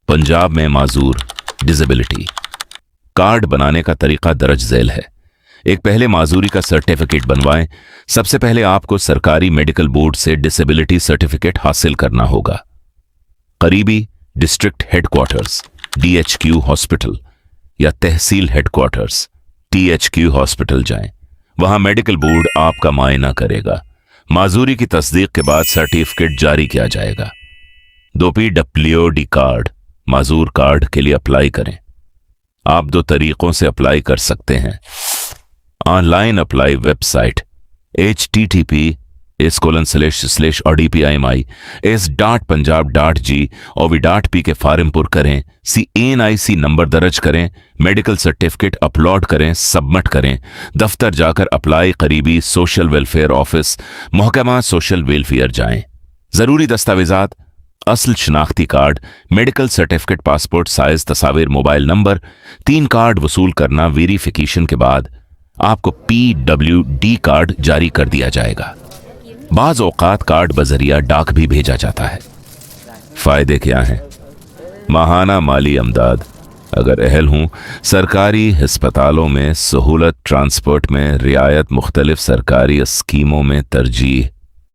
पंजाब में माजूर disability card बनाने का तरीका दर्ज झैल है। एक पहले माजूरी का सर्टिफिकेट बनवाएं। सबसे पहले आपको सरकारी मेडिकल बोर्ड से डिसेबिलिटी सर्टिफिकेट हासिल करना होगा। करीबी डिस्ट्रिक्ट हेडक्वार्टर्स DHQ हॉस्पिटल या तहसील हेडक्वार्टर्स THQ हॉस्पिटल जाएं। वहां मेडिकल बोर्ड आपका मुआयना करेगा। माजूरी की तस्दीक के बाद सर्टिफिकेट जारी किया जाएगा। 2PWD कार्ड माजूर कार्ड के लिए अप्लाई करें। आप 2 तरीकों से अप्लाई कर सकते हैं। ऑनलाइन अप्लाई वेबसाइट https://odpimi.s.punjab.g/OV.p के फार्म पुर करें। CNIC नंबर दर्ज करें। मेडिकल सर्टिफिकेट अपलोड करें, सबमिट करें। दफ्तर जाकर अप्लाई करीबी सोशल वेलफेयर ऑफिस महकमा सोशल वेलफेयर जाएं। जरूरी दस्तावेजात असल शनाख्ती card, medical certificate, passport size तस्वीर, मोबाइल नंबर। 3 कार्ड वसूल करना। वेरिफिकेशन के बाद आपको PWD कार्ड जारी कर दिया जाएगा। बाज़ औकात कार्ड बजरिया डाक भी भेजा जाता है। फायदे क्या हैं? माहाना माली अमदाद अगर अहल हूं, सरकारी अस्पतालों में सहूलत, ट्रांसपोर्ट में रियायत, मुख्तलिफ सरकारी स्कीमों में तरजीह,